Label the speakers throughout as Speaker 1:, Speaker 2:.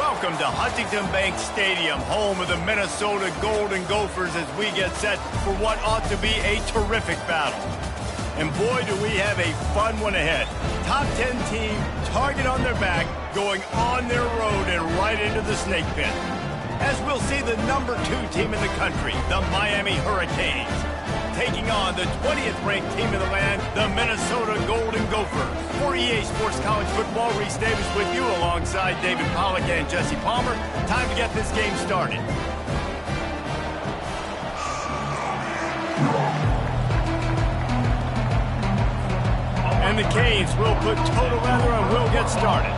Speaker 1: Welcome to Huntington Bank Stadium, home of the Minnesota Golden Gophers, as we get set for what ought to be a terrific battle. And boy, do we have a fun one ahead. Top 10 team, target on their back, going on their road and right into the snake pit. As we'll see the number 2 team in the country, the Miami Hurricanes, taking on the 20th ranked team in the land, the Minnesota Golden Gophers. For EA Sports College Football, Reese Davis with you alongside David Pollack and Jesse Palmer. Time to get this game started. And the Canes will put total leather and will get started.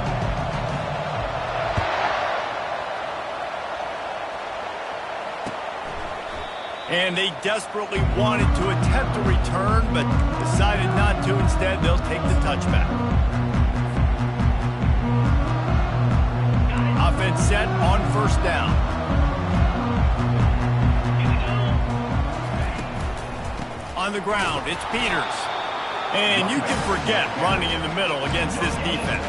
Speaker 1: And they desperately wanted to attempt a return, but decided not to. Instead, they'll take the touchback. Offense set on first down. On the ground, it's Peters. And you can forget running in the middle against this defense.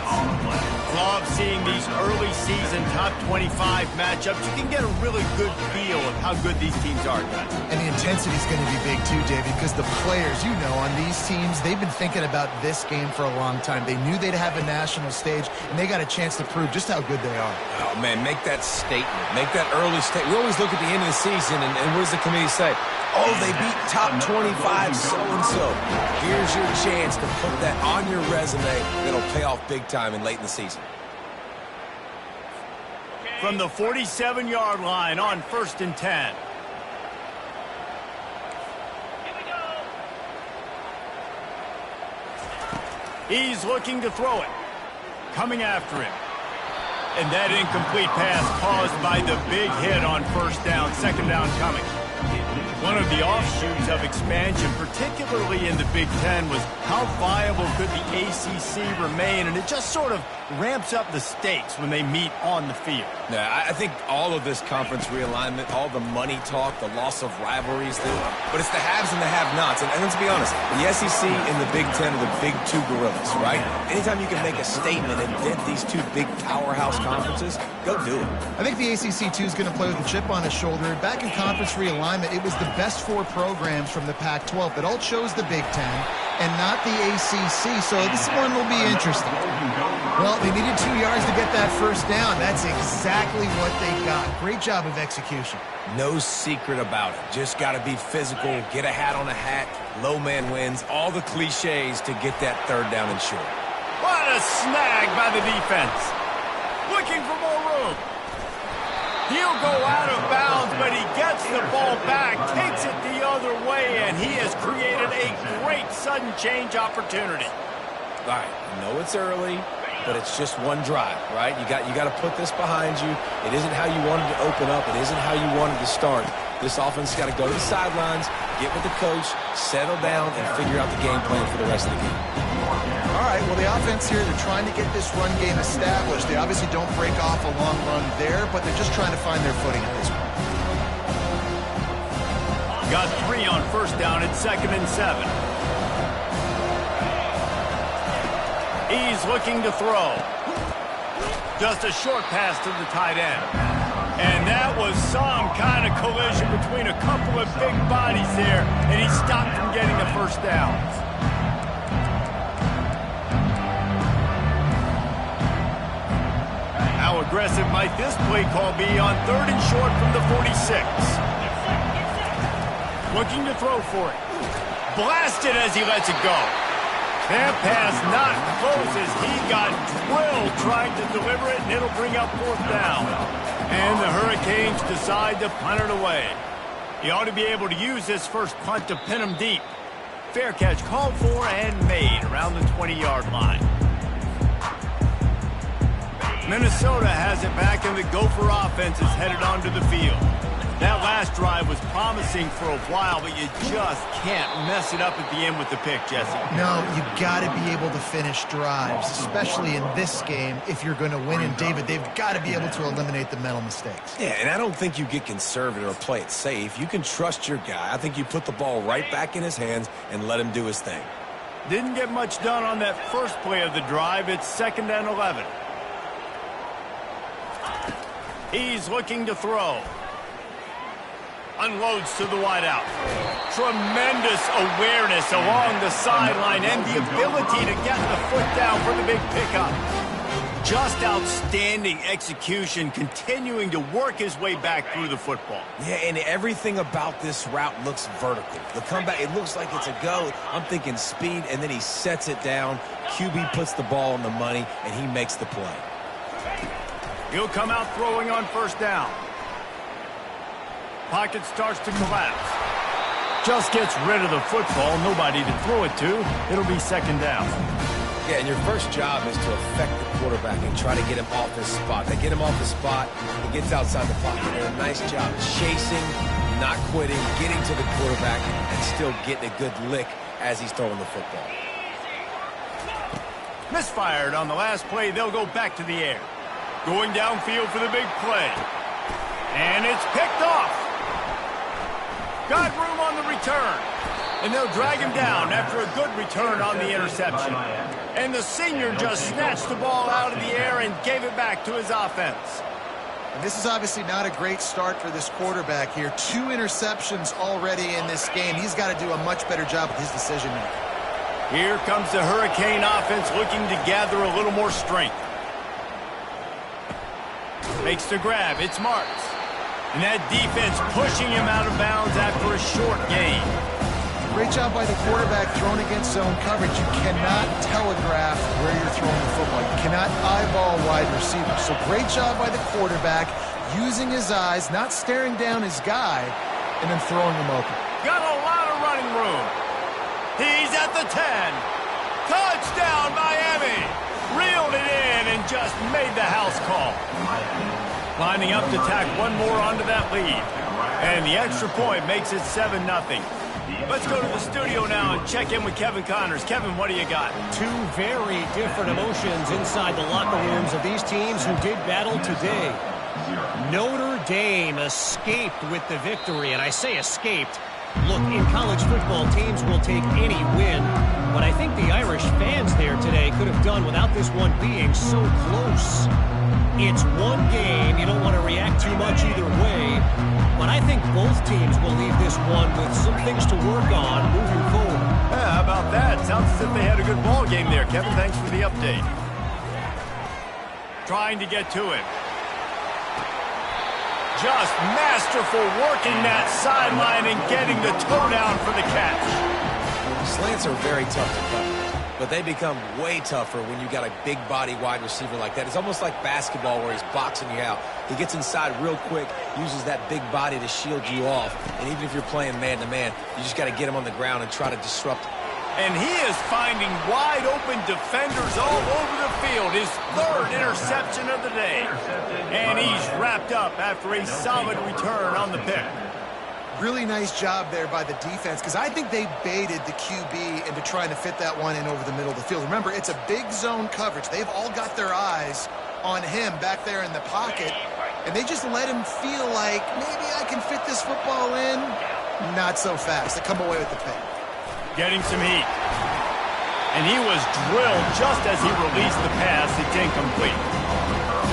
Speaker 1: Love seeing these early season top 25 matchups. You can get a really good feel of how good these teams are, guys.
Speaker 2: And the intensity is going to be big too, David, because the players, you know, on these teams, they've been thinking about this game for a long time. They knew they'd have a national stage, and they got a chance to prove just how good they are.
Speaker 3: Oh, man, make that statement. Make that early statement. We always look at the end of the season, and what does the committee say? Oh, they beat top 25 so-and-so. Here's your chance to put that on your resume that'll pay off big time and late in the season.
Speaker 1: From the 47-yard line on 1st and 10. He's looking to throw it. Coming after him. And that incomplete pass caused by the big hit on first down. Second down coming. One of the offshoots of expansion, particularly in the Big Ten, was how viable could the ACC remain, and it just sort of ramps up the stakes when they meet on the field.
Speaker 3: Yeah, I think all of this conference realignment, all the money talk, the loss of rivalries, but it's the haves and the have-nots. And let's be honest, the SEC and the Big Ten are the big 2 gorillas, right? Anytime you can make a statement and dent these 2 big powerhouse conferences, go do it.
Speaker 2: I think the ACC, too, is going to play with a chip on his shoulder. Back in conference realignment, it was the best 4 programs from the Pac-12 that all chose the Big Ten and not the ACC, so this one will be interesting. Well, they needed 2 yards to get that first down. That's exactly what they got. Great job of execution.
Speaker 3: No secret about it. Just got to be physical, get a hat on a hat, low man wins, all the cliches to get that 3rd down and short.
Speaker 1: What a snag by the defense. Looking for more room. He'll go out of bounds, but he gets the ball back, takes it the other way, and he has created a great sudden change opportunity.
Speaker 3: All right, I know it's early, but it's just one drive, right? You got to put this behind you. It isn't how you wanted to open up. It isn't how you wanted to start. This offense has got to go to the sidelines, get with the coach, settle down, and figure out the game plan for the rest of the game.
Speaker 2: All right, well, the offense here, they're trying to get this run game established. They obviously don't break off a long run there, but they're just trying to find their footing at this point.
Speaker 1: Got 3 on first down at 2nd and 7. He's looking to throw. Just a short pass to the tight end. And that was some kind of collision between a couple of big bodies there, and he stopped from getting the first down. How aggressive might this play call be on 3rd and short from the 46? Looking to throw for it. Blasted as he lets it go. That pass not close as he got drilled trying to deliver it, and it'll bring up 4th down. And the Hurricanes decide to punt it away. He ought to be able to use this first punt to pin him deep. Fair catch called for and made around the 20-yard line. Minnesota has it back, and the Gopher offense is headed onto the field. That last drive was promising for a while, but you just can't mess it up at the end with the pick, Jesse.
Speaker 2: No, you got to be able to finish drives, especially in this game if you're going to win. And, David, they've got to be able to eliminate the mental mistakes.
Speaker 3: Yeah, and I don't think you get conservative or play it safe. You can trust your guy. I think you put the ball right back in his hands and let him do his thing.
Speaker 1: Didn't get much done on that first play of the drive. It's 2nd and 11. He's looking to throw. Unloads to the wideout. Tremendous awareness along the sideline and the ability to get the foot down for the big pickup. Just outstanding execution, continuing to work his way back through the football.
Speaker 3: Yeah, and everything about this route looks vertical. The comeback, it looks like it's a go. I'm thinking speed, and then he sets it down. QB puts the ball on the money, and he makes the play.
Speaker 1: He'll come out throwing on first down. Pocket starts to collapse. Just gets rid of the football. Nobody to throw it to. It'll be second down.
Speaker 3: Yeah, and your first job is to affect the quarterback and try to get him off his spot. They get him off the spot. He gets outside the pocket. They do a nice job chasing, not quitting, getting to the quarterback, and still getting a good lick as he's throwing the football.
Speaker 1: Misfired on the last play. They'll go back to the air. Going downfield for the big play. And it's picked off. Got room on the return. And they'll drag him down after a good return on the interception. And the senior just snatched the ball out of the air and gave it back to his offense.
Speaker 2: And this is obviously not a great start for this quarterback here. 2 interceptions already in this game. He's got to do a much better job with his decision-making.
Speaker 1: Here comes the Hurricane offense looking to gather a little more strength. Makes the grab. It's Marks. And that defense pushing him out of bounds after a short gain.
Speaker 2: Great job by the quarterback thrown against zone coverage. You cannot telegraph where you're throwing the football. You cannot eyeball wide receivers. So great job by the quarterback using his eyes, not staring down his guy, and then throwing him open.
Speaker 1: Got a lot of running room. He's at the 10. Touchdown, Miami. Reeled it in and just made the house call. Lining up to tack one more onto that lead. And the extra point makes it 7-0. Let's go to the studio now and check in with Kevin Connors. Kevin, what do you got?
Speaker 4: 2 very different emotions inside the locker rooms of these teams who did battle today. Notre Dame escaped with the victory, and I say escaped. Look, in college football, teams will take any win, but I think the Irish fans there today could have done without this one being so close. It's one game. You don't want to react too much either way, but I think both teams will leave this one with some things to work on moving forward.
Speaker 1: Yeah, how about that? Sounds as if they had a good ball game there. Kevin, thanks for the update. Trying to get to it. Just masterful working that sideline and getting the toe down for the catch.
Speaker 3: Slants are very tough to cover, but they become way tougher when you got a big body wide receiver like that. It's almost like basketball where he's boxing you out. He gets inside real quick, uses that big body to shield you off, and even if you're playing man-to-man, you just got to get him on the ground and try to disrupt him.
Speaker 1: And he is finding wide-open defenders all over the field. His 3rd interception of the day. And he's wrapped up after a solid return on the pick.
Speaker 2: Really nice job there by the defense, because I think they baited the QB into trying to fit that one in over the middle of the field. Remember, it's a big zone coverage. They've all got their eyes on him back there in the pocket, and they just let him feel like, maybe I can fit this football in. Not so fast. They come away with the pick.
Speaker 1: Getting some heat. And he was drilled just as he released the pass. It's incomplete.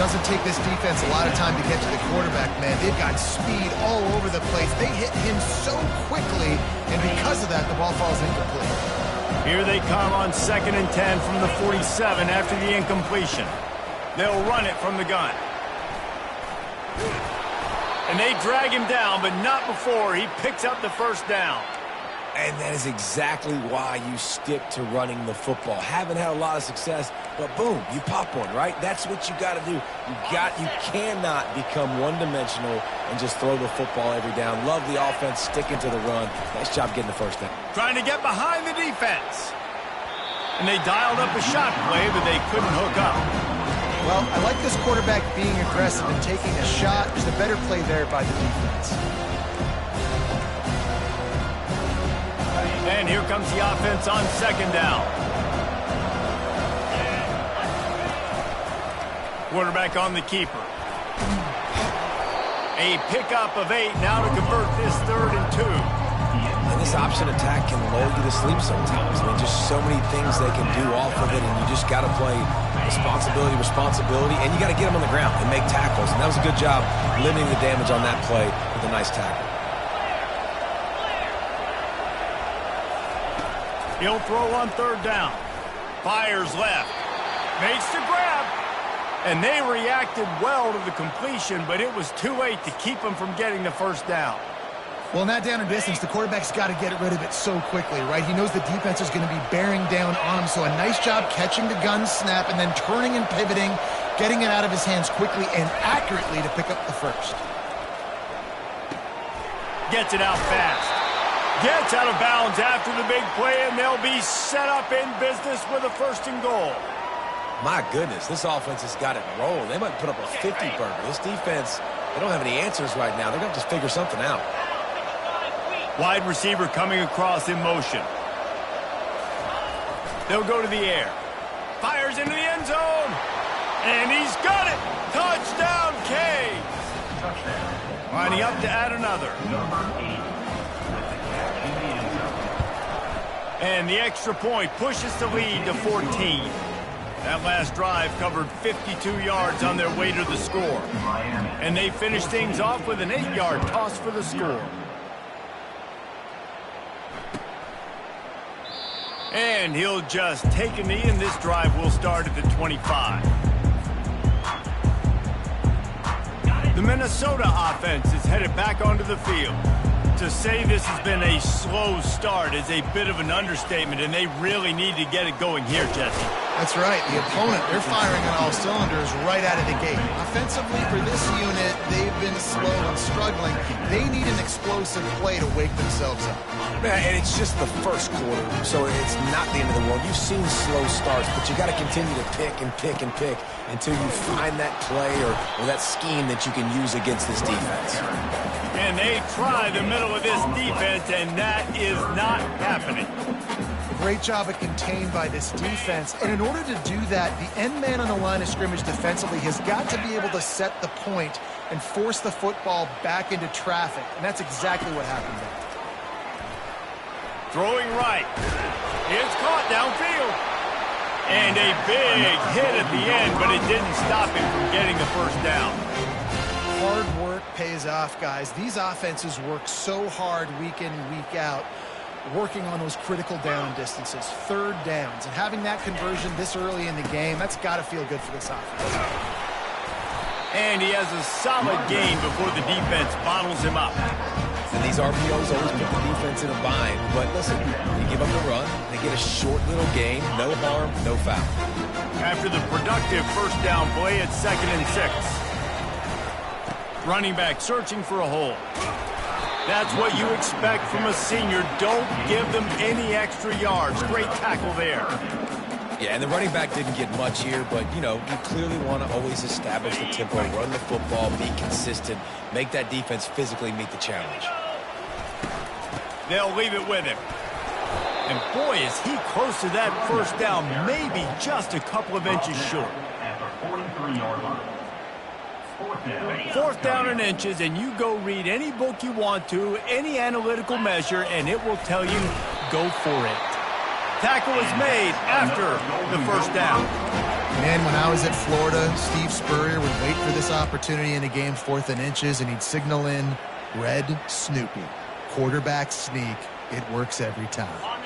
Speaker 2: Doesn't take this defense a lot of time to get to the quarterback, man. They've got speed all over the place. They hit him so quickly, and because of that, the ball falls incomplete.
Speaker 1: Here they come on 2nd and 10 from the 47 after the incompletion. They'll run it from the gun. And they drag him down, but not before he picks up the first down.
Speaker 3: And that is exactly why you stick to running the football. Haven't had a lot of success, but boom, you pop one, right? That's what you got to do. You cannot become one-dimensional and just throw the football every down. Love the offense, sticking to the run. Nice job getting the first down.
Speaker 1: Trying to get behind the defense. And they dialed up a shot play, but they couldn't hook up.
Speaker 2: Well, I like this quarterback being aggressive and taking a shot. There's a better play there by the defense.
Speaker 1: And here comes the offense on 2nd down. Quarterback on the keeper. A pickup of 8 now to convert this 3rd and 2.
Speaker 3: And this option attack can lull you to sleep sometimes. I mean, just so many things they can do off of it, and you just got to play responsibility, and you got to get them on the ground and make tackles. And that was a good job limiting the damage on that play with a nice tackle.
Speaker 1: He'll throw on third down. Fires left. Makes the grab. And they reacted well to the completion, but it was too late to keep them from getting the first down.
Speaker 2: Well, in that down and distance, the quarterback's got to get rid of it so quickly, right? He knows the defense is going to be bearing down on him, so a nice job catching the gun snap and then turning and pivoting, getting it out of his hands quickly and accurately to pick up the first.
Speaker 1: Gets it out fast. Gets out of bounds after the big play, and they'll be set up in business with a first and goal.
Speaker 3: My goodness, this offense has got it rolling. They might put up a 50-burger. This defense, they don't have any answers right now. They're going to have to figure something out.
Speaker 1: Wide receiver coming across in motion. They'll go to the air. Fires into the end zone. And he's got it. Touchdown, Canes. Lining up to add another. And the extra point pushes the lead to 14. That last drive covered 52 yards on their way to the score. And they finished things off with an 8-yard toss for the score. And he'll just take a knee, and this drive will start at the 25. The Minnesota offense is headed back onto the field. To say this has been a slow start is a bit of an understatement, and they really need to get it going here, Jesse.
Speaker 2: That's right. The opponent, they're firing on all cylinders right out of the gate. Offensively, for this unit, they've been slow and struggling. They need an explosive play to wake themselves up.
Speaker 3: Man, and it's just the first quarter, so it's not the end of the world. You've seen slow starts, but you got to continue to pick and pick and pick until you find that play or that scheme that you can use against this defense.
Speaker 1: And they try the middle of this defense, and that is not happening.
Speaker 2: Great job at contained by this defense. And in order to do that, the end man on the line of scrimmage defensively has got to be able to set the point and force the football back into traffic. And that's exactly what happened there.
Speaker 1: Throwing right. It's caught downfield. And a big hit at the end, but it didn't stop him from getting the first down.
Speaker 2: Hard work pays off, guys. These offenses work so hard week in and week out, working on those critical down distances, third downs, and having that conversion this early in the game, that's got to feel good for this offense.
Speaker 3: And he has a solid game before the defense bottles him up. And these RPOs always put the defense in a bind. But listen, you give up the run, they get a short little gain, no harm, no foul.
Speaker 1: After the productive first down play, it's 2nd and 6. Running back searching for a hole. That's what you expect from a senior. Don't give them any extra yards. Great tackle there.
Speaker 3: Yeah, and the running back didn't get much here, but, you know, you clearly want to always establish the tempo, run the football, be consistent, make that defense physically meet the challenge.
Speaker 1: They'll leave it with him. And, boy, is he close to that first down, maybe just a couple of inches short.
Speaker 5: At the 43-yard line.
Speaker 1: Fourth down in inches, and you go read any book you want to, any analytical measure, and it will tell you, go for it. Tackle is made after the first down.
Speaker 2: Man, when I was at Florida, Steve Spurrier would wait for this opportunity in a game 4th and inches, and he'd signal in Red Snoopy. Quarterback sneak. It works every time.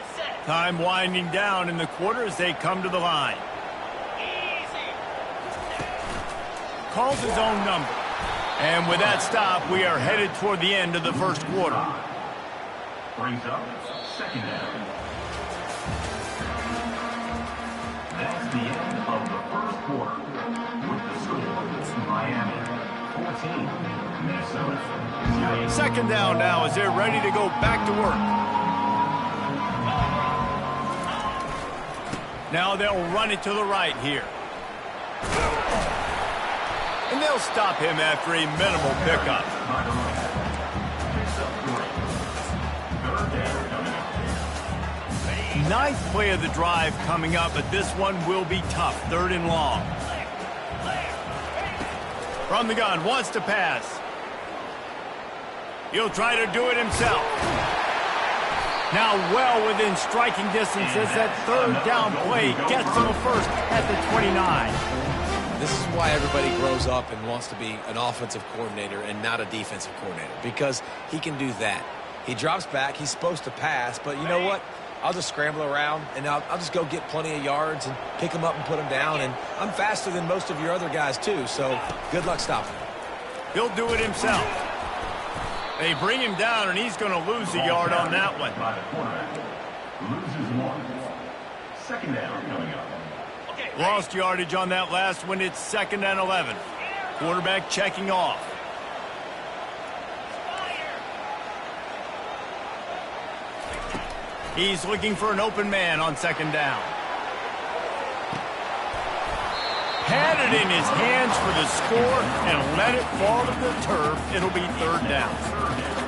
Speaker 1: Time winding down in the quarter as they come to the line. Calls his own number. And with that stop, we are headed toward the end of the first quarter.
Speaker 5: Brings up 2nd down. That's the end of the first quarter. With the score, Miami 14, Minnesota 0.
Speaker 1: 2nd down now as they're ready to go back to work. Now they'll run it to the right here. And they'll stop him after a minimal pickup. Ninth play of the drive coming up, but this one will be tough. 3rd and long. From the gun, wants to pass. He'll try to do it himself. Now well within striking distance as that third down play gets to the first at the 29.
Speaker 3: This is why everybody grows up and wants to be an offensive coordinator and not a defensive coordinator, because he can do that. He drops back. He's supposed to pass, but you know what? I'll just scramble around, and I'll just go get plenty of yards and pick them up and put them down, and I'm faster than most of your other guys, too, so good luck stopping him.
Speaker 1: He'll do it himself. They bring him down, and he's going to lose a yard on that one.
Speaker 5: By the quarterback. Loses 1. Second down coming up.
Speaker 1: Lost yardage on that last one. It's 2nd and 11. Quarterback checking off. He's looking for an open man on 2nd down. Had it in his hands for the score and let it fall to the turf. It'll be 3rd down.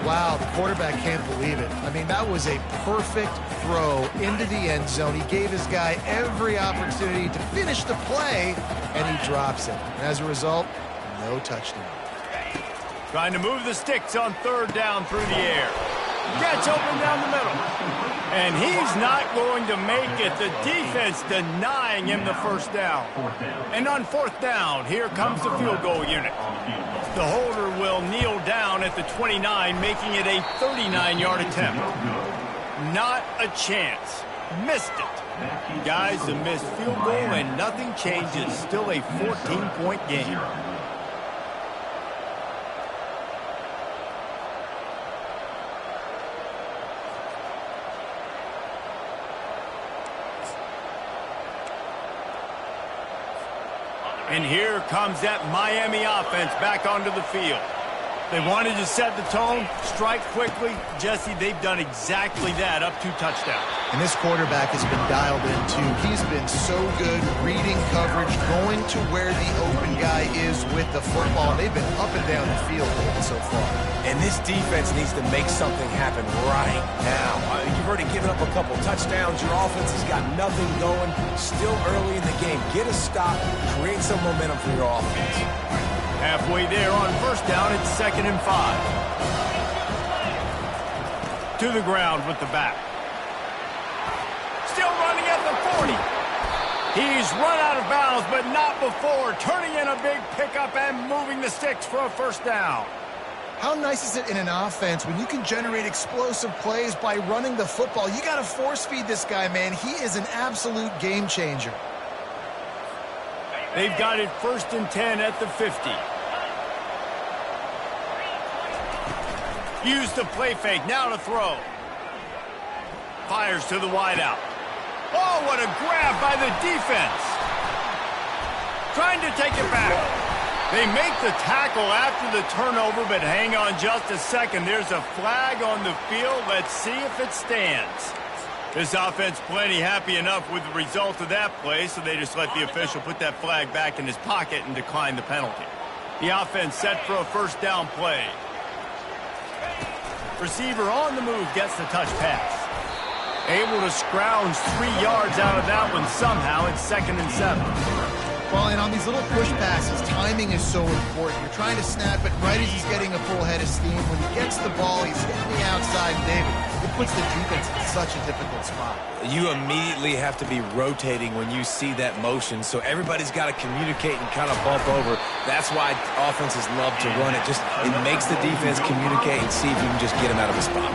Speaker 2: Wow, the quarterback can't believe it. I mean, that was a perfect throw into the end zone. He gave his guy every opportunity to finish the play, and he drops it. And as a result, no touchdown.
Speaker 1: Trying to move the sticks on 3rd down through the air. Gets open down the middle. And he's not going to make it. The defense denying him the 1st down. And on 4th down, here comes the field goal unit. The holder will kneel down at the 29, making it a 39-yard attempt. Not a chance. Missed it. Guys, a missed field goal and nothing changes. Still a 14-point game. And here comes that Miami offense back onto the field. They wanted to set the tone, strike quickly. Jesse, they've done exactly that, up 2 touchdowns.
Speaker 2: And this quarterback has been dialed in, too. He's been so good reading coverage, going to where the open guy is with the football. They've been up and down the field so far.
Speaker 3: And this defense needs to make something happen right now. You've already given up a couple touchdowns. Your offense has got nothing going. Still early in the game. Get a stop. Create some momentum for your offense.
Speaker 1: Halfway there on 1st down, it's 2nd and 5. To the ground with the back. Still running at the 40. He's run out of bounds, but not before. Turning in a big pickup and moving the sticks for a 1st down.
Speaker 2: How nice is it in an offense when you can generate explosive plays by running the football? You got to force feed this guy, man. He is an absolute game changer.
Speaker 1: They've got it 1st and 10 at the 50. Use the play fake, now to throw. Fires to the wideout. Oh, what a grab by the defense. Trying to take it back. They make the tackle after the turnover, but hang on just a second. There's a flag on the field. Let's see if it stands. This offense plenty happy enough with the result of that play, so they just let the official put that flag back in his pocket and decline the penalty. The offense set for a 1st down play. Receiver on the move gets the touch pass. Able to scrounge 3 yards out of that one somehow. It's 2nd and 7.
Speaker 2: Well, and on these little push passes, timing is so important. You're trying to snap it right as he's getting a full head of steam. When he gets the ball, he's hitting the outside, David. It puts the defense in such a difficult spot.
Speaker 3: You immediately have to be rotating when you see that motion, so everybody's got to communicate and kind of bump over. That's why offenses love to run it. It makes the defense communicate and see if you can just get him out of a spot.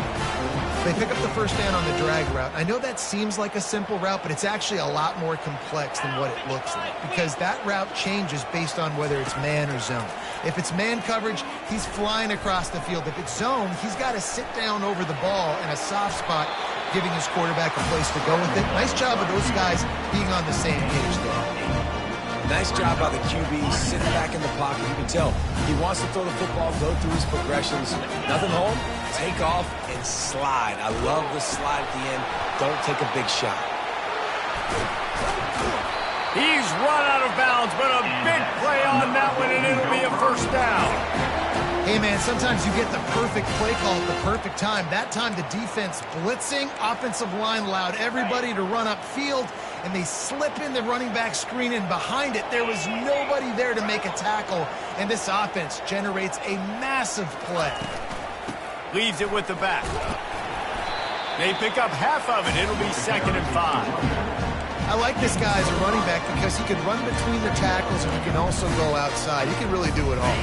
Speaker 2: They pick up the 1st down on the drag route. I know that seems like a simple route, but it's actually a lot more complex than what it looks like, because that route changes based on whether it's man or zone. If it's man coverage, he's flying across the field. If it's zone, he's got to sit down over the ball in a soft spot, giving his quarterback a place to go with it. Nice job of those guys being on the same page there.
Speaker 3: Nice job by the QB, sitting back in the pocket. You can tell he wants to throw the football, go through his progressions. Nothing home, take off, and slide. I love the slide at the end. Don't take a big shot.
Speaker 1: He's run out of bounds, but a big play on that one, and it'll be a 1st down.
Speaker 2: Hey, man, sometimes you get the perfect play call at the perfect time. That time the defense blitzing, offensive line allowed everybody to run upfield, and they slip in the running back screen, and behind it there was nobody there to make a tackle, and this offense generates a massive play.
Speaker 1: Leaves it with the back. They pick up half of it. It'll be 2nd and 5.
Speaker 2: I like this guy as a running back because he can run between the tackles and he can also go outside. He can really do it all.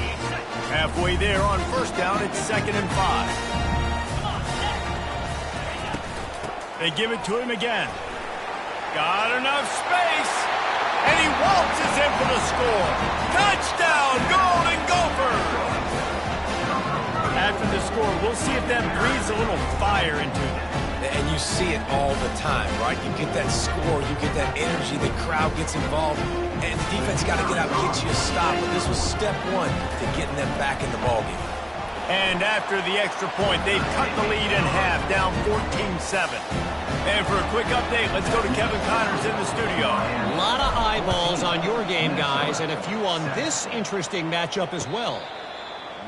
Speaker 1: Halfway there on 1st down, it's 2nd and 5. They give it to him again. Got enough space. And he waltzes in for the score. Touchdown, Golden Gophers! After the score, we'll see if that breathes a little fire into them.
Speaker 3: And you see it all the time, right? You get that score, you get that energy, the crowd gets involved, and the defense got to get out and get you a stop. But this was step one to getting them back in the ballgame.
Speaker 1: And after the extra point, they've cut the lead in half, down 14-7. And for a quick update, let's go to Kevin Connors in the studio.
Speaker 4: A lot of eyeballs on your game, guys, and a few on this interesting matchup as well.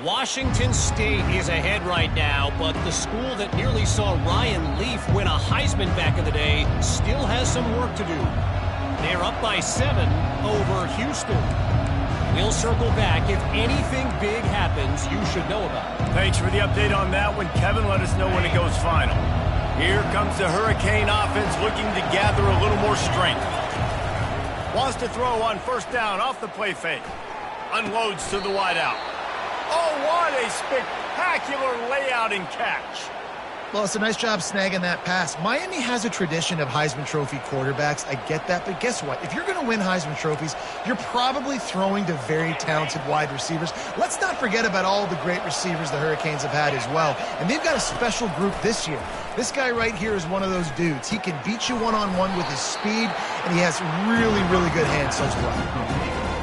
Speaker 4: Washington State is ahead right now, but the school that nearly saw Ryan Leaf win a Heisman back in the day still has some work to do. They're up by 7 over Houston. We'll circle back. If anything big happens, you should know about it.
Speaker 1: Thanks for the update on that one, Kevin. Let us know when it goes final. Here comes the Hurricane offense looking to gather a little more strength. Wants to throw on 1st down off the play fake. Unloads to the wideout. Oh, what a spectacular layout and catch.
Speaker 2: Well, it's a nice job snagging that pass. Miami has a tradition of Heisman Trophy quarterbacks. I get that, but guess what? If you're going to win Heisman Trophies, you're probably throwing to very talented wide receivers. Let's not forget about all the great receivers the Hurricanes have had as well. And they've got a special group this year. This guy right here is one of those dudes. He can beat you one-on-one with his speed, and he has really, really good hands as well.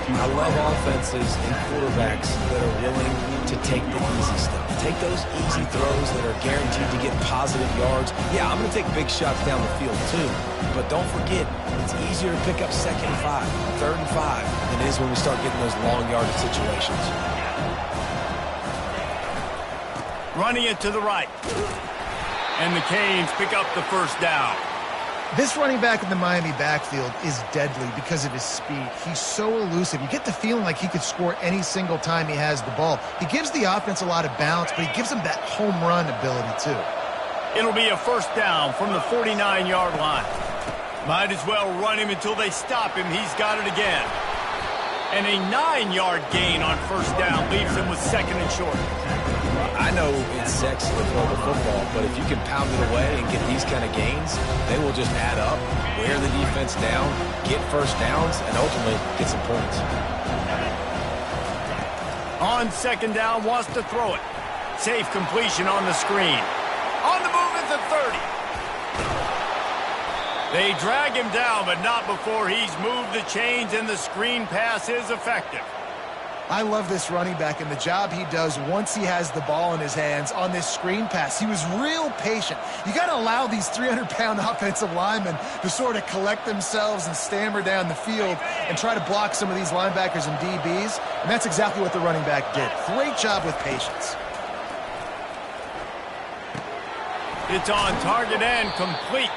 Speaker 3: I love offenses and quarterbacks that are willing to take the easy stuff. Take those easy throws that are guaranteed to get positive yards. Yeah, I'm going to take big shots down the field too. But don't forget, it's easier to pick up 2nd and 5, 3rd and 5 than it is when we start getting those long yardage situations.
Speaker 1: Running it to the right. And the Canes pick up the 1st down.
Speaker 2: This running back in the Miami backfield is deadly because of his speed. He's so elusive. You get the feeling like he could score any single time he has the ball. He gives the offense a lot of balance, but he gives them that home run ability too.
Speaker 1: It'll be a 1st down from the 49-yard line. Might as well run him until they stop him. He's got it again. And a 9-yard gain on 1st down leaves him with 2nd and short.
Speaker 3: I know it's sexy to throw the football, but if you can pound it away and get these kind of gains, they will just add up, wear the defense down, get 1st downs, and ultimately get some points.
Speaker 1: On 2nd down, wants to throw it. Safe completion on the screen. On the move at the 30. They drag him down, but not before he's moved the chains, and the screen pass is effective.
Speaker 2: I love this running back and the job he does once he has the ball in his hands on this screen pass. He was real patient. You got to allow these 300-pound offensive linemen to sort of collect themselves and stammer down the field and try to block some of these linebackers and DBs, and that's exactly what the running back did. Great job with patience.
Speaker 1: It's on target and complete.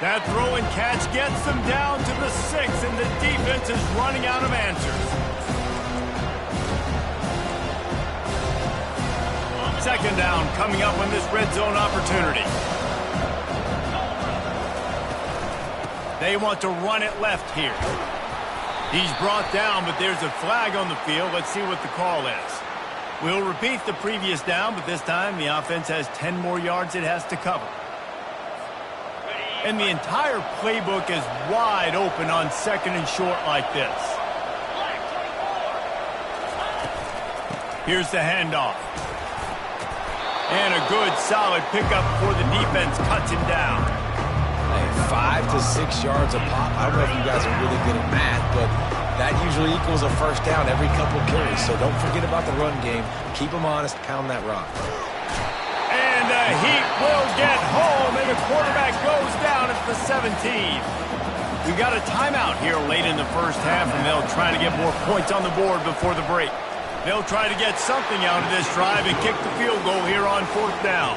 Speaker 1: That throw and catch gets them down to the 6, and the defense is running out of answers. 2nd down coming up on this red zone opportunity. They want to run it left here. He's brought down, but there's a flag on the field. Let's see what the call is. We'll repeat the previous down, but this time the offense has 10 more yards it has to cover. And the entire playbook is wide open on 2nd and short like this. Here's the handoff. And a good, solid pickup before the defense cuts him down.
Speaker 3: Hey, 5 to 6 yards a pop. I don't know if you guys are really good at math, but that usually equals a 1st down every couple carries. So don't forget about the run game. Keep them honest. Pound that rock.
Speaker 1: And the Heat will get home, and the quarterback goes down at the 17. We've got a timeout here late in the 1st half, and they'll try to get more points on the board before the break. They'll try to get something out of this drive and kick the field goal here on 4th down.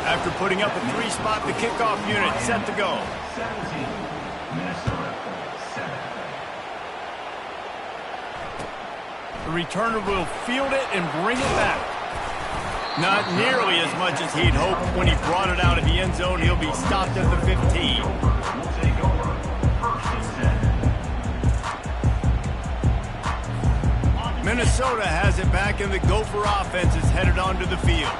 Speaker 1: After putting up a 3-spot, the kickoff unit set to go.
Speaker 5: 17, Minnesota, 7.
Speaker 1: The returner will field it and bring it back. Not nearly as much as he'd hoped when he brought it out at the end zone. He'll be stopped at the 15.
Speaker 5: Will take over. First and 10.
Speaker 1: Minnesota has it back, and the Gopher offense is headed onto the field.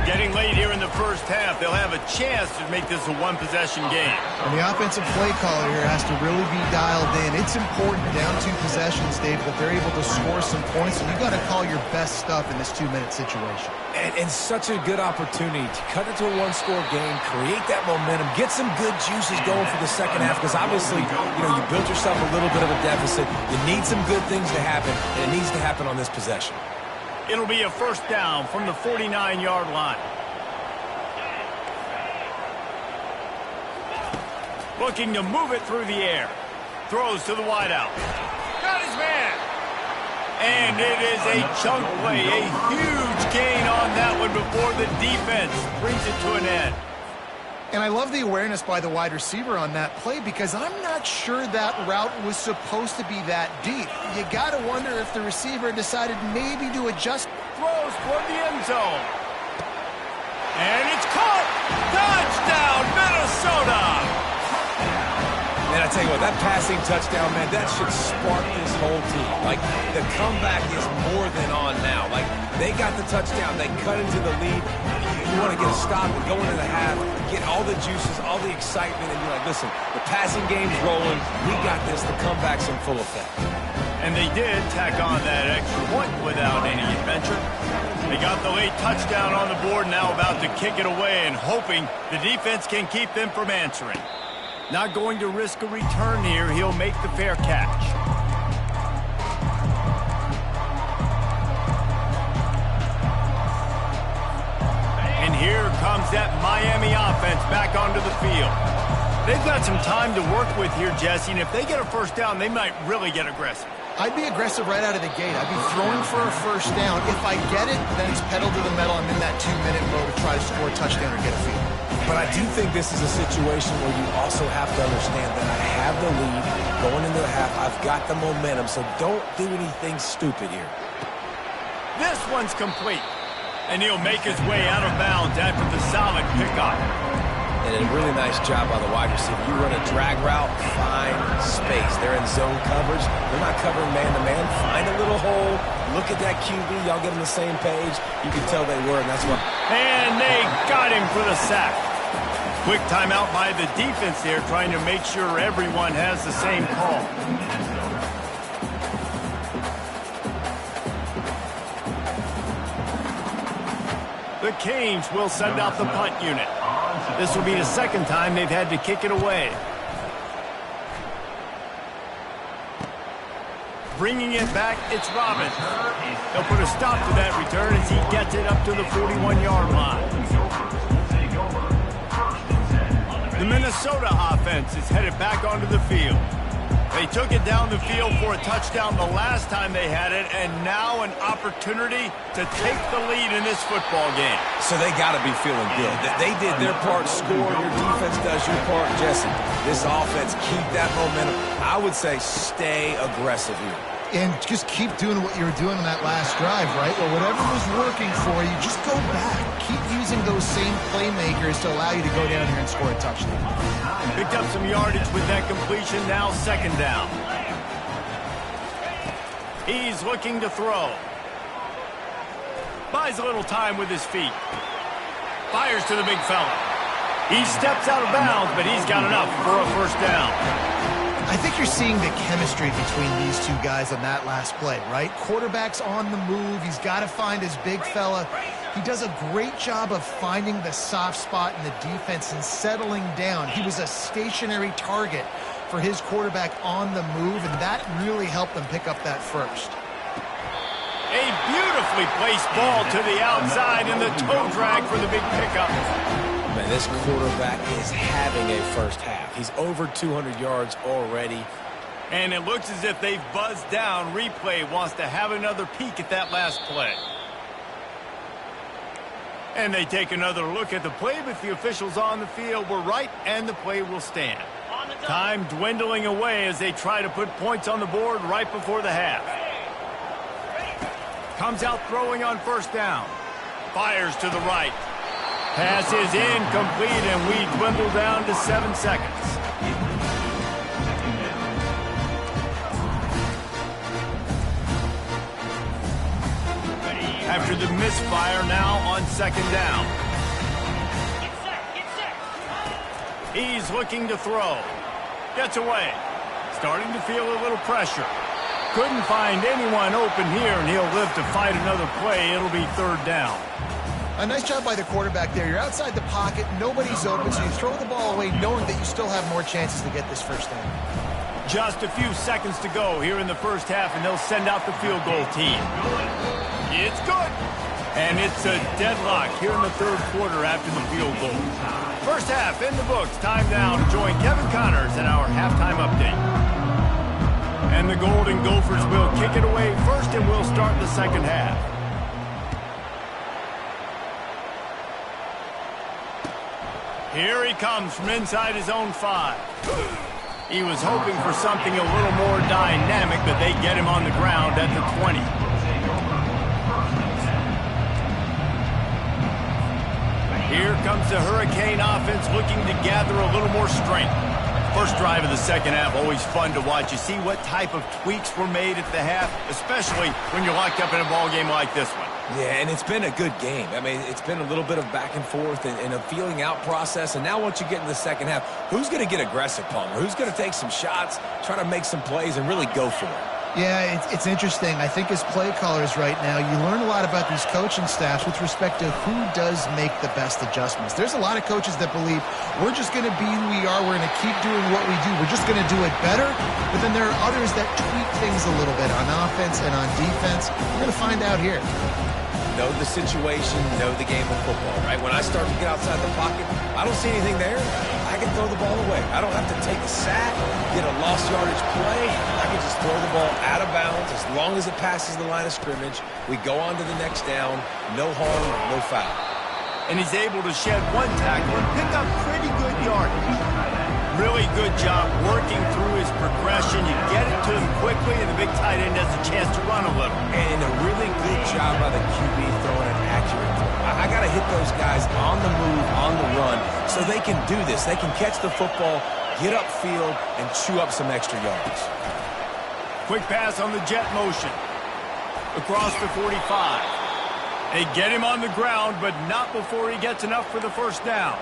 Speaker 1: Getting late here in the first half, they'll have a chance to make this a one-possession game.
Speaker 2: And the offensive play caller here has to really be dialed in. It's important down 2 possessions, Dave, that they're able to score some points, and you've got to call your best stuff in this 2-minute situation.
Speaker 3: And such a good opportunity to cut into a one-score game, create that momentum, get some good juices going for the second half, because obviously, you built yourself a little bit of a deficit. You need some good things to happen, and it needs to happen on this possession.
Speaker 1: It'll be a first down from the 49-yard line. Looking to move it through the air. Throws to the wideout. Got his man. And it is a chunk play. A huge gain on that one before the defense brings it to an end.
Speaker 2: And I love the awareness by the wide receiver on that play, because I'm not sure that route was supposed to be that deep. You got to wonder if the receiver decided maybe to adjust.
Speaker 1: Throws toward the end zone. And it's caught. Touchdown, Minnesota.
Speaker 3: And I tell you what, that passing touchdown, man, that should spark this whole team. Like, the comeback is more than on now. Like, they got the touchdown. They cut into the lead. You want to get a stop and go into the half, get all the juices, all the excitement, and be like, listen, the passing game's rolling. We got this. The comeback's in full effect.
Speaker 1: And they did tack on that extra point without any adventure. They got the late touchdown on the board, now about to kick it away and hoping the defense can keep them from answering. Not going to risk a return here. He'll make the fair catch. And here comes that Miami offense back onto the field. They've got some time to work with here, Jesse, and if they get a first down, they might really get aggressive.
Speaker 2: I'd be aggressive right out of the gate. I'd be throwing for a first down. If I get it, then it's pedal to the metal. I'm in that 2-minute mode to try to score a touchdown or get a field.
Speaker 3: But I do think this is a situation where you also have to understand that I have the lead going into the half. I've got the momentum, so don't do anything stupid here.
Speaker 1: This one's complete. And he'll make his way out of bounds after the solid pickup.
Speaker 3: And a really nice job by the wide receiver. You run a drag route, find space. They're in zone coverage. They're not covering man-to-man. Find a little hole. Look at that QB. Y'all get on the same page. You can tell they were, and that's what.
Speaker 1: And they got him for the sack. Quick timeout by the defense there, trying to make sure everyone has the same call. The Canes will send out the punt unit. This will be the second time they've had to kick it away. Bringing it back, it's Robbins. They'll put a stop to that return as he gets it up to the 41-yard line. The Minnesota offense is headed back onto the field. They took it down the field for a touchdown the last time they had it, and now an opportunity to take the lead in this football game.
Speaker 3: So they got to be feeling good. They did their part, score. Your defense does your part, Jesse. This offense, keep that momentum. I would say stay aggressive here.
Speaker 2: And just keep doing what you were doing on that last drive, right? Or whatever was working for you, just go back. Keep using those same playmakers to allow you to go down here and score a touchdown.
Speaker 1: Picked up some yardage with that completion, now second down. He's looking to throw. Buys a little time with his feet. Fires to the big fella. He steps out of bounds, but he's got enough for a first down.
Speaker 2: I think you're seeing the chemistry between these two guys on that last play, right? Quarterback's on the move. He's got to find his big fella. He does a great job of finding the soft spot in the defense and settling down. He was a stationary target for his quarterback on the move, and that really helped them pick up that first.
Speaker 1: A beautifully placed ball to the outside, and the toe drag for the big pickup.
Speaker 3: Man, this quarterback is having a first half. He's over 200 yards already.
Speaker 1: And it looks as if they've buzzed down. Replay wants to have another peek at that last play. And they take another look at the play, but the officials on the field were right, and the play will stand. Time dwindling away as they try to put points on the board right before the half. Comes out throwing on first down. Fires to the right. Pass is incomplete, and we dwindle down to 7 seconds. After the misfire, now on 2nd down. He's looking to throw. Gets away. Starting to feel a little pressure. Couldn't find anyone open here, and he'll live to fight another play. It'll be 3rd down.
Speaker 2: A nice job by the quarterback there. You're outside the pocket. Nobody's open, so you throw the ball away knowing that you still have more chances to get this 1st down.
Speaker 1: Just a few seconds to go here in the 1st half, and they'll send out the field goal team. It's good. And it's a deadlock here in the 3rd quarter after the field goal. 1st half in the books. Time now to join Kevin Connors in our halftime update. And the Golden Gophers will kick it away first, and we'll start the 2nd half. Here he comes from inside his own 5. He was hoping for something a little more dynamic, but they get him on the ground at the 20. Here comes the Hurricane offense looking to gather a little more strength. First drive of the 2nd half, always fun to watch. You see what type of tweaks were made at the half, especially when you're locked up in a ball game like this one.
Speaker 3: Yeah, and it's been a good game. I mean, it's been a little bit of back and forth and a feeling out process. And now once you get in the 2nd half, who's going to get aggressive, Palmer? Who's going to take some shots, try to make some plays, and really go for it?
Speaker 2: Yeah, it's interesting. I think as play callers right now, you learn a lot about these coaching staffs with respect to who does make the best adjustments. There's a lot of coaches that believe we're just going to be who we are. We're going to keep doing what we do. We're just going to do it better. But then there are others that tweak things a little bit on offense and on defense. We're going to find out here.
Speaker 3: Know the situation, know the game of football, right? When I start to get outside the pocket, I don't see anything there. I can throw the ball away. I don't have to take a sack, get a lost yardage play. I can just throw the ball out of bounds as long as it passes the line of scrimmage. We go on to the next down. No harm, no foul.
Speaker 1: And he's able to shed 1 tackle and pick up pretty good yardage. Really good job working through his progression. You get it to him quickly, and the big tight end has a chance to run a little.
Speaker 3: And a really good job by the QB throwing an accurate throw. I got to hit those guys on the move, on the run, so they can do this. They can catch the football, get upfield, and chew up some extra yards.
Speaker 1: Quick pass on the jet motion. Across the 45. They get him on the ground, but not before he gets enough for the 1st down.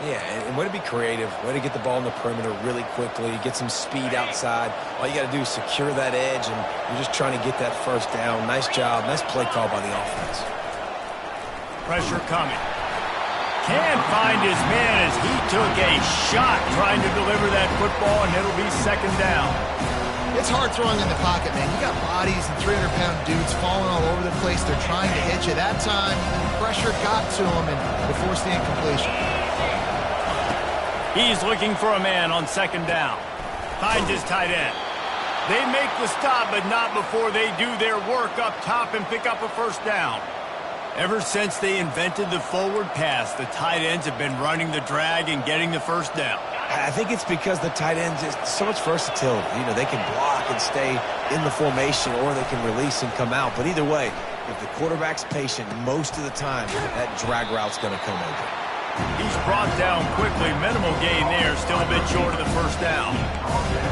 Speaker 3: Yeah, and way to be creative, way to get the ball in the perimeter really quickly, get some speed outside. All you got to do is secure that edge, and you're just trying to get that 1st down. Nice job, nice play call by the offense.
Speaker 1: Pressure coming. Can't find his man as he took a shot trying to deliver that football, and it'll be 2nd down.
Speaker 2: It's hard throwing in the pocket, man. You got bodies and 300-pound dudes falling all over the place. They're trying to hit you. That time, pressure got to him, and it forced the incompletion.
Speaker 1: He's looking for a man on 2nd down. Finds his tight end. They make the stop, but not before they do their work up top and pick up a 1st down. Ever since they invented the forward pass, the tight ends have been running the drag and getting the 1st down.
Speaker 3: I think it's because the tight ends is so much versatility. You know, they can block and stay in the formation, or they can release and come out. But either way, if the quarterback's patient, most of the time, that drag route's going to come over.
Speaker 1: He's brought down quickly. Minimal gain there. Still a bit short of the 1st down.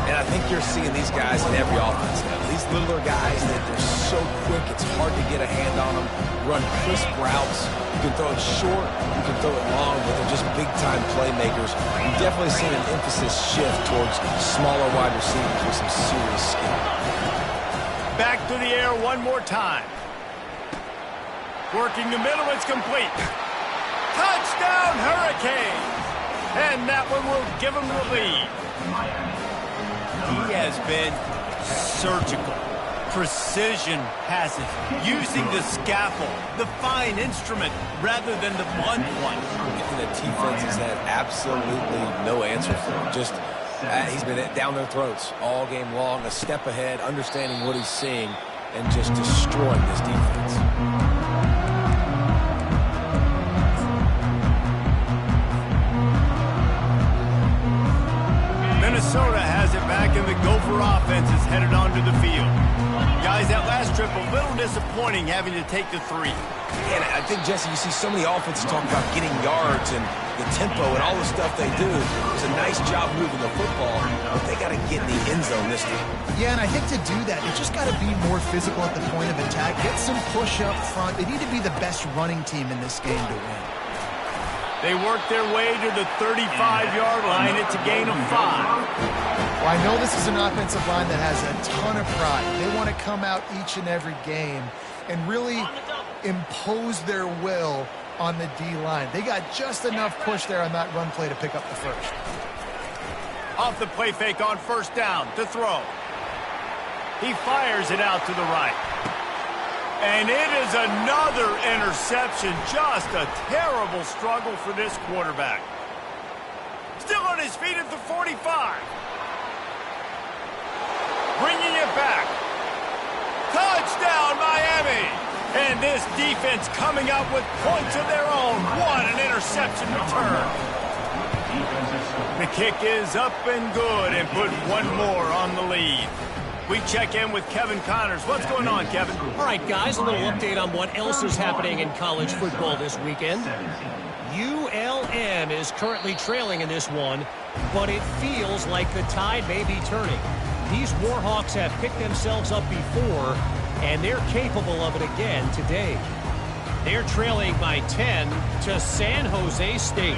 Speaker 3: And I think you're seeing these guys in every offense now. These littler guys, they're so quick, it's hard to get a hand on them. Run crisp routes. You can throw it short, you can throw it long, but they're just big-time playmakers. You've definitely seen an emphasis shift towards smaller wide receivers with some serious skill.
Speaker 1: Back to the air one more time. Working the middle, it's complete. Touchdown, Hurricanes! And that one will give them the lead. He has been surgical. Precision passes, using the scaffold, the fine instrument, rather than the blunt one.
Speaker 3: And the defense has had absolutely no answer for him. Just, he's been down their throats all game long, a step ahead, understanding what he's seeing, and just destroying this defense.
Speaker 1: Minnesota has it back, and the Gopher offense is headed onto the field. Guys, that last trip, a little disappointing having to take the 3.
Speaker 3: And I think, Jesse, you see so many offenses talk about getting yards and the tempo and all the stuff they do. It's a nice job moving the football, but they got to get in the end zone this time.
Speaker 2: Yeah, and I think to do that, they just got to be more physical at the point of attack. Get some push up front. They need to be the best running team in this game to win.
Speaker 1: They work their way to the 35-yard line. It's a gain of 5.
Speaker 2: Well, I know this is an offensive line that has a ton of pride. They want to come out each and every game and really impose their will on the D-line. They got just enough push there on that run play to pick up the first.
Speaker 1: Off the play fake on first down to throw. He fires it out to the right. And it is another interception. Just a terrible struggle for this quarterback. Still on his feet at the 45. Bringing it back. Touchdown, Miami. And this defense coming up with points of their own. What an interception return. The kick is up and good, and put one more on the lead. We check in with Kevin Connors. What's going on, Kevin?
Speaker 4: All right, guys, a little update on what else is happening in college football this weekend. ULM is currently trailing in this one, but it feels like the tide may be turning. These Warhawks have picked themselves up before, and they're capable of it again today. They're trailing by 10 to San Jose State.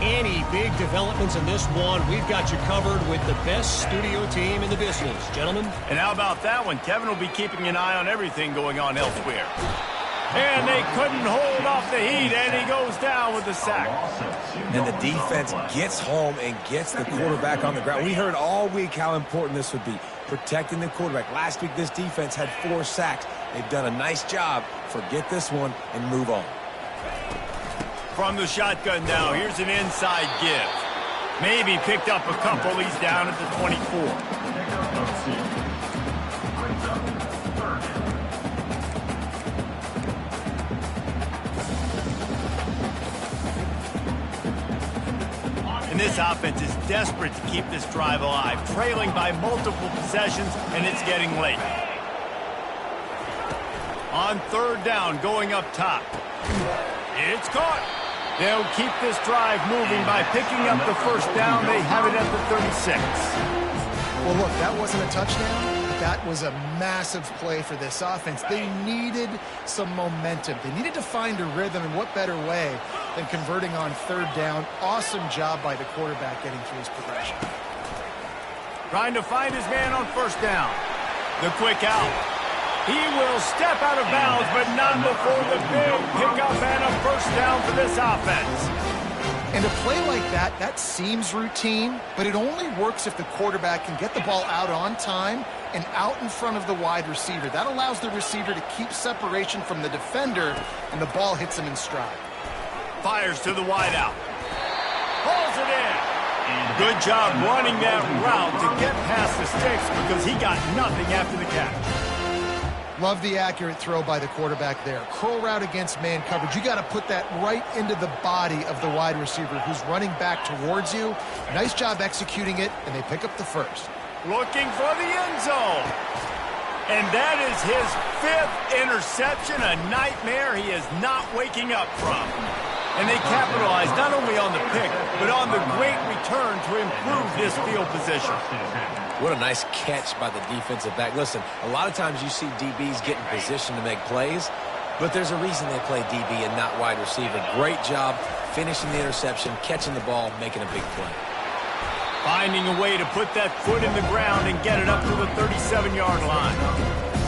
Speaker 4: Any big developments in this one, we've got you covered with the best studio team in the business, gentlemen.
Speaker 1: And how about that one? Kevin will be keeping an eye on everything going on elsewhere. And they couldn't hold off the heat, and he goes down with the sack.
Speaker 3: And the defense gets home and gets the quarterback on the ground. We heard all week how important this would be, protecting the quarterback. Last week, this defense had 4 sacks. They've done a nice job. Forget this one and move on.
Speaker 1: From the shotgun now, here's an inside give. Maybe picked up a couple. He's down at the 24. And this offense is desperate to keep this drive alive, trailing by multiple possessions, and it's getting late. On third down, going up top. It's caught. They'll keep this drive moving by picking up the first down. They have it at the 36.
Speaker 2: Well, look, that wasn't a touchdown. That was a massive play for this offense. They needed some momentum. They needed to find a rhythm, and what better way than converting on third down. Awesome job by the quarterback getting through his progression.
Speaker 1: Trying to find his man on first down. The quick out. He will step out of bounds, but not before the big pickup and a first down for this offense.
Speaker 2: And a play like that, that seems routine, but it only works if the quarterback can get the ball out on time and out in front of the wide receiver. That allows the receiver to keep separation from the defender, and the ball hits him in stride.
Speaker 1: Fires to the wideout. Pulls it in. Good job running that route to get past the sticks because he got nothing after the catch.
Speaker 2: Love the accurate throw by the quarterback there. Curl route against man coverage. You got to put that right into the body of the wide receiver who's running back towards you. Nice job executing it, and they pick up the first.
Speaker 1: Looking for the end zone. And that is his 5th interception, a nightmare he is not waking up from. And they capitalize not only on the pick, but on the great return to improve this field position.
Speaker 3: What a nice catch by the defensive back. Listen, a lot of times you see DBs get in position to make plays, but there's a reason they play DB and not wide receiver. Great job finishing the interception, catching the ball, making a big play.
Speaker 1: Finding a way to put that foot in the ground and get it up to the 37-yard line.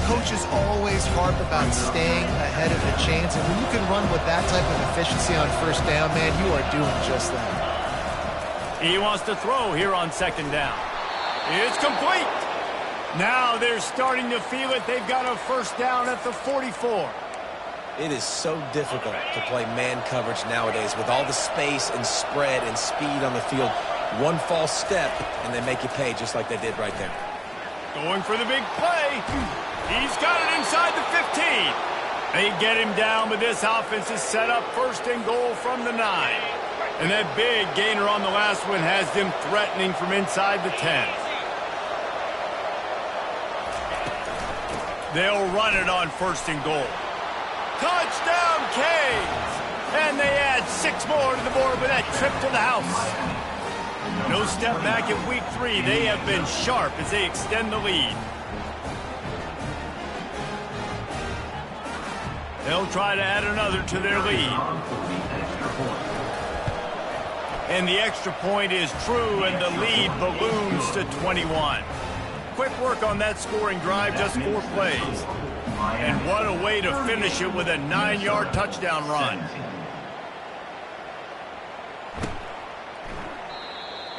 Speaker 2: Coaches always harp about staying ahead of the chains, and when you can run with that type of efficiency on first down, man, you are doing just that.
Speaker 1: He wants to throw here on second down. It's complete. Now they're starting to feel it. They've got a first down at the 44.
Speaker 3: It is so difficult to play man coverage nowadays with all the space and spread and speed on the field. One false step, and they make you pay just like they did right there.
Speaker 1: Going for the big play. He's got it inside the 15. They get him down, but this offense is set up first and goal from the 9. And that big gainer on the last one has them threatening from inside the 10. They'll run it on 1st and goal. Touchdown, Canes! And they add 6 more to the board with that trip to the house. No step back in week 3. They have been sharp as they extend the lead. They'll try to add another to their lead. And the extra point is true, and the lead balloons to 21. Quick work on that scoring drive, just 4 plays. And what a way to finish it with a 9-yard touchdown run.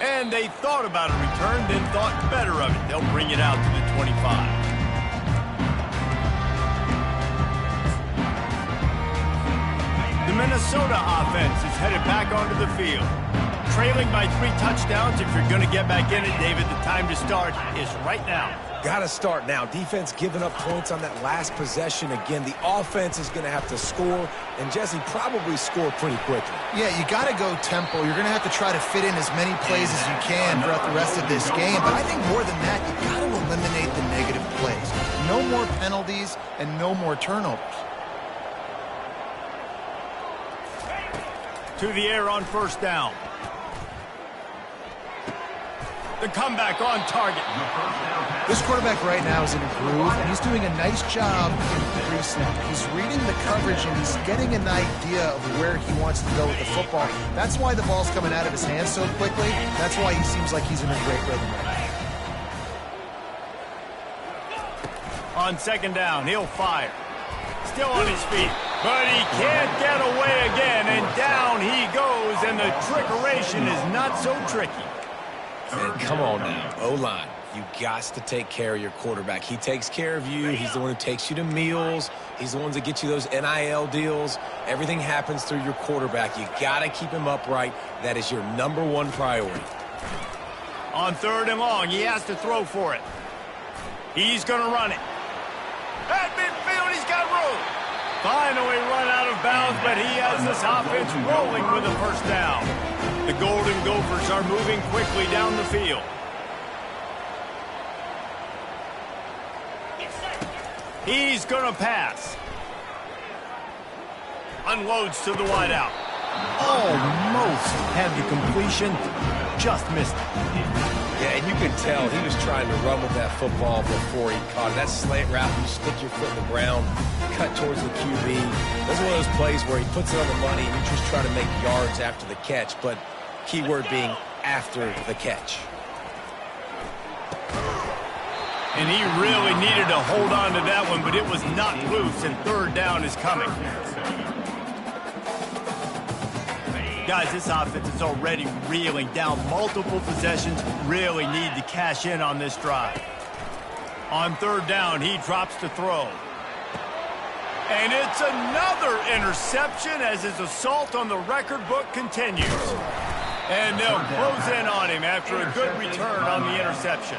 Speaker 1: And they thought about a return, then thought better of it. They'll bring it out to the 25. The Minnesota offense is headed back onto the field. Trailing by 3 touchdowns. If you're going to get back in it, David, the time to start is right now.
Speaker 3: Got to start now. Defense giving up points on that last possession. Again, the offense is going to have to score, and Jesse probably score pretty quickly.
Speaker 2: Yeah, you got to go tempo. You're going to have to try to fit in as many plays as you can throughout the rest of this game. But I think more than that, you got to eliminate the negative plays. No more penalties and no more turnovers.
Speaker 1: To the air on 1st down. The comeback on target.
Speaker 2: This quarterback right now is in a groove, and he's doing a nice job in pre-snap. He's reading the coverage, and he's getting an idea of where he wants to go with the football. That's why the ball's coming out of his hands so quickly. That's why he seems like he's in a great rhythm right now.
Speaker 1: On 2nd down, he'll fire. Still on his feet, but he can't get away again, and down he goes, and the trickeration is not so tricky.
Speaker 3: And come on now, O-line. You got to take care of your quarterback. He takes care of you. He's the one who takes you to meals. He's the one that gets you those NIL deals. Everything happens through your quarterback. You got to keep him upright. That is your #1 priority.
Speaker 1: On 3rd and long, he has to throw for it. He's going to run it. At midfield, he's got room. Finally run out of bounds, but he has this offense rolling with a 1st down. The Golden Gophers are moving quickly down the field. He's going to pass. Unloads to the wideout. Almost had the completion, just missed it.
Speaker 3: Yeah, and you can tell he was trying to run with that football before he caught it. That slant route, you stick your foot in the ground, cut towards the QB. That's one of those plays where he puts it on the money and you just try to make yards after the catch, but key word being after the catch.
Speaker 1: And he really needed to hold on to that one, but it was not loose, and 3rd down is coming. Guys, this offense is already reeling down multiple possessions. Really need to cash in on this drive. On 3rd down, he drops to throw. And it's another interception as his assault on the record book continues. And they'll close in on him after a good return on the interception.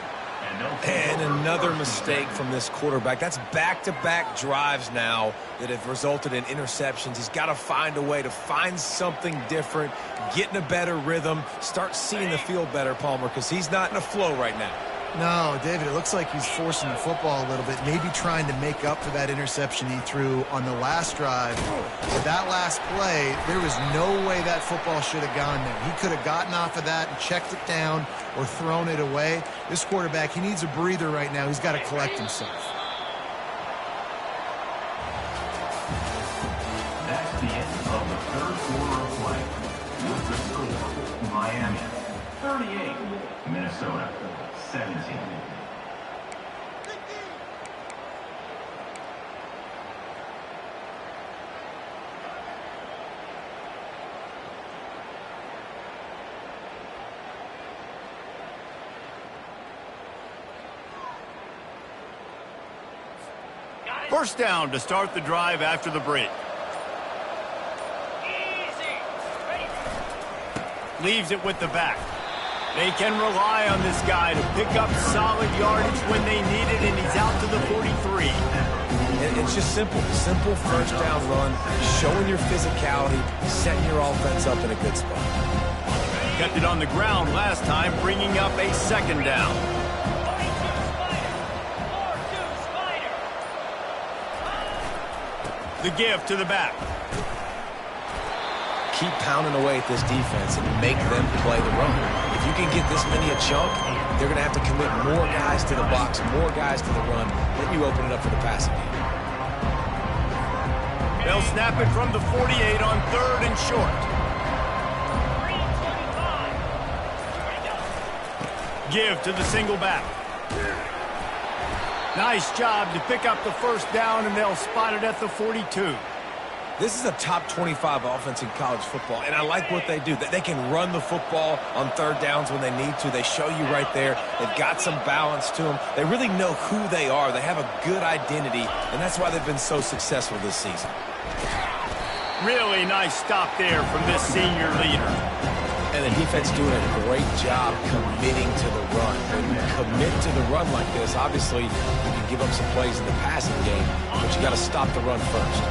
Speaker 3: And another mistake from this quarterback. That's back-to-back drives now that have resulted in interceptions. He's got to find a way to find something different, get in a better rhythm, start seeing the field better, Palmer, because he's not in a flow right now.
Speaker 2: No, David, it looks like he's forcing the football a little bit, maybe trying to make up for that interception he threw on the last drive. But that last play, there was no way that football should have gone there. He could have gotten off of that and checked it down or thrown it away. This quarterback, he needs a breather right now. He's got to collect himself.
Speaker 5: That's the end of the 3rd quarter of play. With the score, Miami 38, Minnesota 17.
Speaker 1: First down to start the drive after the break. Leaves it with the back. They can rely on this guy to pick up solid yardage when they need it, and he's out to the 43.
Speaker 3: It's just simple. Simple 1st down run, showing your physicality, setting your offense up in a good spot.
Speaker 1: Kept it on the ground last time, bringing up a second down. The give to the back.
Speaker 3: Keep pounding away at this defense and make them play the run. If you can get this many a chunk, they're going to have to commit more guys to the box, more guys to the run. Then you open it up for the passing game.
Speaker 1: They'll snap it from the 48 on 3rd and short. Give to the single back. Nice job to pick up the first down, and they'll spot it at the 42.
Speaker 3: This is a top 25 offense in college football, and I like what they do. They can run the football on 3rd downs when they need to. They show you right there. They've got some balance to them. They really know who they are. They have a good identity, and that's why they've been so successful this season.
Speaker 1: Really nice stop there from this senior leader.
Speaker 3: And the defense doing a great job committing to the run. When you commit to the run like this, obviously you can give up some plays in the passing game, but you got to stop the run first.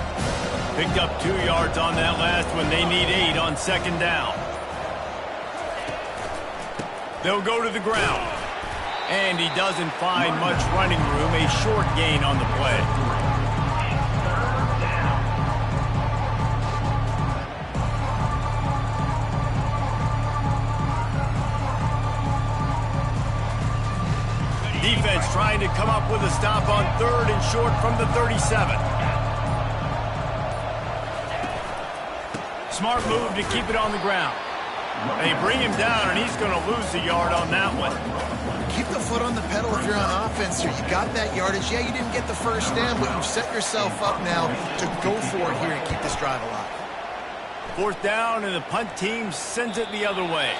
Speaker 1: Picked up 2 yards on that last one. They need 8 on 2nd down. They'll go to the ground. And he doesn't find much running room. A short gain on the play. Defense trying to come up with a stop on 3rd and short from the 37. Smart move to keep it on the ground. They bring him down, and he's going to lose a yard on that one.
Speaker 2: Keep the foot on the pedal if you're on offense here. You got that yardage. Yeah, you didn't get the first down, but you've set yourself up now to go for it here and keep this drive alive.
Speaker 1: 4th down, and the punt team sends it the other way.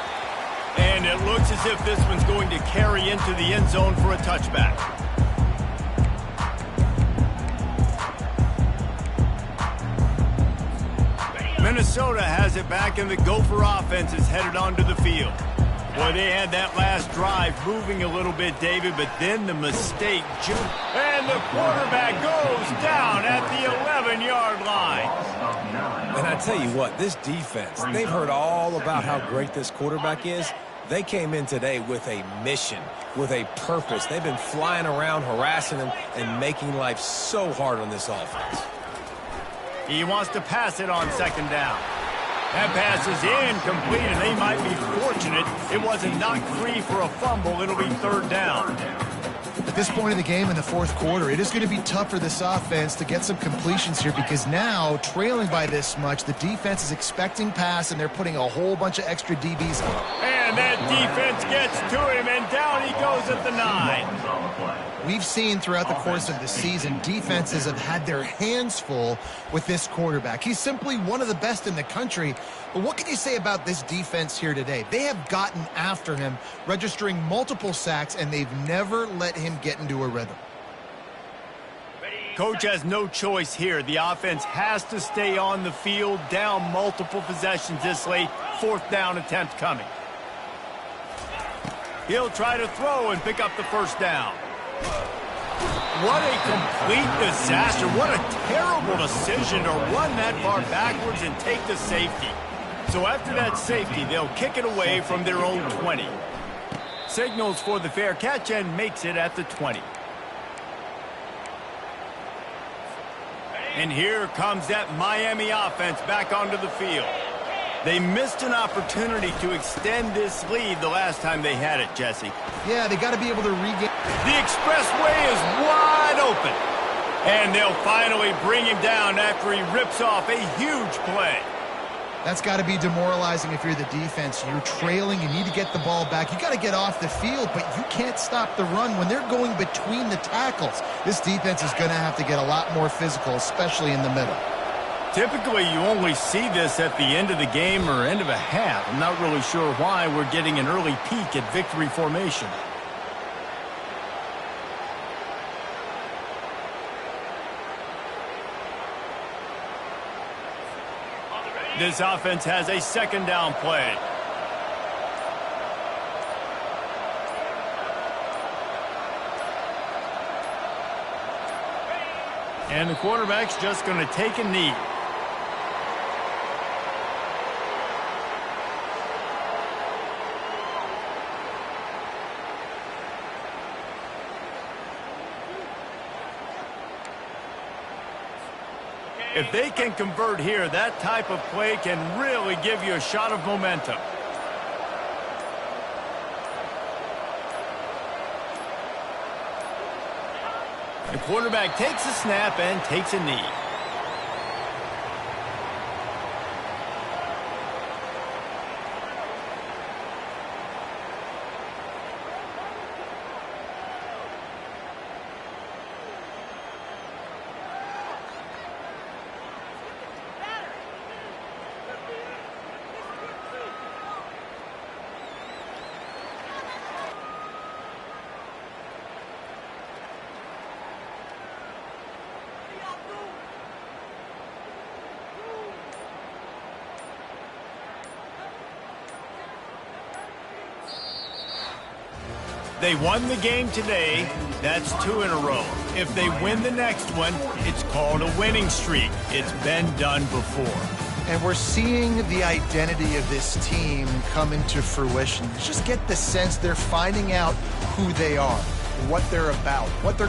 Speaker 1: And it looks as if this one's going to carry into the end zone for a touchback. Minnesota has it back, and the Gopher offense is headed onto the field. Boy, they had that last drive moving a little bit, David, but then the mistake. And the quarterback goes down at the 11-yard line.
Speaker 3: And I tell you what, this defense, they've heard all about how great this quarterback is. They came in today with a mission, with a purpose. They've been flying around, harassing him, and making life so hard on this offense.
Speaker 1: He wants to pass it on 2nd down. That pass is incomplete, and they might be fortunate it wasn't knocked free for a fumble. It'll be 3rd down.
Speaker 2: At this point of the game in the 4th quarter, it is going to be tough for this offense to get some completions here because now, trailing by this much, the defense is expecting pass, and they're putting a whole bunch of extra DBs on.
Speaker 1: And that defense gets to him, and down he goes at the 9.
Speaker 2: We've seen throughout the course of the season, defenses have had their hands full with this quarterback. He's simply one of the best in the country. But what can you say about this defense here today? They have gotten after him, registering multiple sacks, and they've never let him get into a rhythm.
Speaker 1: Coach has no choice here. The offense has to stay on the field, down multiple possessions this late. 4th down attempt coming. He'll try to throw and pick up the first down. What a complete disaster. What a terrible decision to run that far backwards and take the safety. So after that safety, they'll kick it away from their own 20. Signals for the fair catch and makes it at the 20. And here comes that Miami offense back onto the field. They missed an opportunity to extend this lead the last time they had it, Jesse.
Speaker 2: Yeah, they got to be able to regain.
Speaker 1: The expressway is wide open. And they'll finally bring him down after he rips off a huge play.
Speaker 2: That's got to be demoralizing if you're the defense. You're trailing. You need to get the ball back. You got to get off the field, but you can't stop the run when they're going between the tackles. This defense is going to have to get a lot more physical, especially in the middle.
Speaker 1: Typically, you only see this at the end of the game or end of a half. I'm not really sure why we're getting an early peek at victory formation. This offense has a 2nd down play. And the quarterback's just going to take a knee. If they can convert here, that type of play can really give you a shot of momentum. The quarterback takes a snap and takes a knee. They won the game today. That's 2 in a row. If they win the next one, it's called a winning streak. It's been done before.
Speaker 2: And we're seeing the identity of this team come into fruition. Just get the sense they're finding out who they are, what they're about, what they're